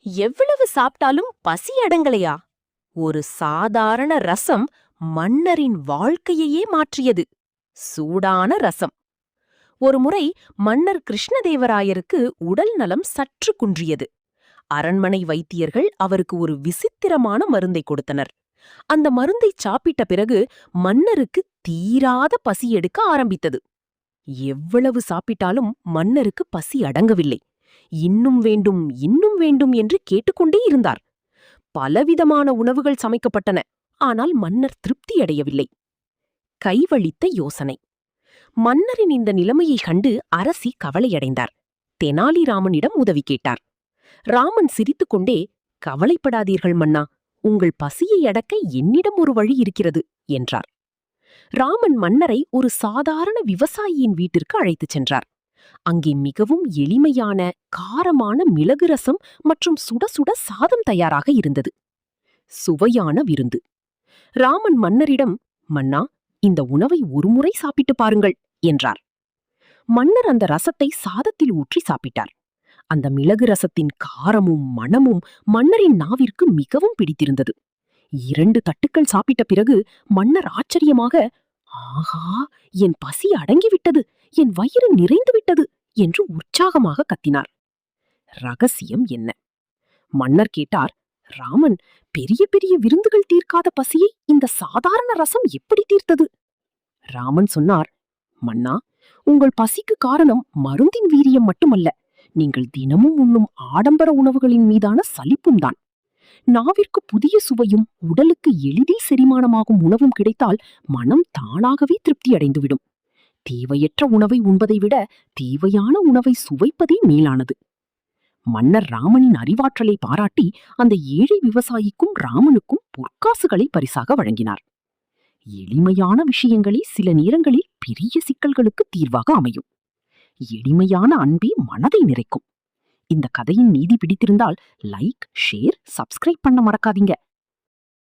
எவ்வளவு சாப்பிட்டாலும் பசி அடங்கலையா? ஒரு சாதாரண ரசம் மன்னரின் வாழ்க்கையையே மாற்றியது. சூடான ரசம். ஒருமுறை மன்னர் கிருஷ்ணதேவராயருக்கு உடல் நலம் சற்று குன்றியது. அரண்மனை வைத்தியர்கள் அவருக்கு ஒரு விசித்திரமான மருந்தை கொடுத்தனர். அந்த மருந்தை சாப்பிட்ட பிறகு மன்னருக்கு தீராத பசி எடுக்க ஆரம்பித்தது. எவ்வளவு சாப்பிட்டாலும் மன்னருக்கு பசி அடங்கவில்லை. இன்னும் வேண்டும், இன்னும் வேண்டும் என்று கேட்டுக்கொண்டே இருந்தார். பலவிதமான உணவுகள் சமைக்கப்பட்டன. ஆனால் மன்னர் திருப்தியடையவில்லை. கைவழித்த யோசனை. மன்னரின் இந்த நிலைமையைக் கண்டு அரசி கவலையடைந்தார். தெனாலிராமனிடம் உதவி கேட்டார். ராமன் சிரித்துக்கொண்டே, "கவலைப்படாதீர்கள் மன்னா, உங்கள் பசியை அடக்க என்னிடம் ஒரு வழி இருக்கிறது" என்றார். ராமன் மன்னரை ஒரு சாதாரண விவசாயியின் வீட்டிற்கு அழைத்துச் சென்றார். அங்கே மிகவும் எளிமையான காரமான மிளகு ரசம் மற்றும் சுட சுட சாதம் தயாராக இருந்தது. சுவையான விருந்து. ராமன் மன்னரிடம், "மன்னா, இந்த உணவை ஒருமுறை சாப்பிட்டு பாருங்கள்" என்றார். மன்னர் அந்த ரசத்தை சாதத்தில் ஊற்றி சாப்பிட்டார். அந்த மிளகு ரசத்தின் காரமும் மணமும் மன்னரின் நாவிற்கு மிகவும் பிடித்திருந்தது. 2 தட்டுக்கள் சாப்பிட்ட பிறகு மன்னர் ஆச்சரியமாக, "ஆஹா, என் பசி அடங்கிவிட்டது, என் வயிறு நிறைந்துவிட்டது" என்று உற்சாகமாக கத்தினார். ரகசியம் என்ன? மன்னர் கேட்டார். "ராமன், பெரிய பெரிய விருந்துகள் தீர்க்காத பசியை இந்த சாதாரண ரசம் எப்படி தீர்த்தது?" ராமன் சொன்னார், "மன்னா, உங்கள் பசிக்கு காரணம் மருந்தின் வீரியம் மட்டுமல்ல, நீங்கள் தினமும் உண்ணும் ஆடம்பர உணவுகளின் மீதான சலிப்பும் தான். நாவிற்கு புதிய சுவையும் உடலுக்கு எளிதில் செரிமானமாகும் உணவும் கிடைத்தால் மனம் தானாகவே திருப்தி அடைந்துவிடும். தேவையற்ற உணவை உண்பதை விட தேவையான உணவை சுவைப்பதே மேலானது." மன்னர் ராமனின் அறிவாற்றலை பாராட்டி அந்த ஏழை விவசாயிக்கும் ராமனுக்கும் பொற்காசுகளை பரிசாக வழங்கினார். எளிமையான விஷயங்களே சில நேரங்களில் பெரிய சிக்கல்களுக்கு தீர்வாக அமையும். எளிமையான அன்பே மனதை நிறைக்கும். இந்த கதையின் நீதி பிடித்திருந்தால் லைக், ஷேர், சப்ஸ்கிரைப் பண்ண மறக்காதீங்க.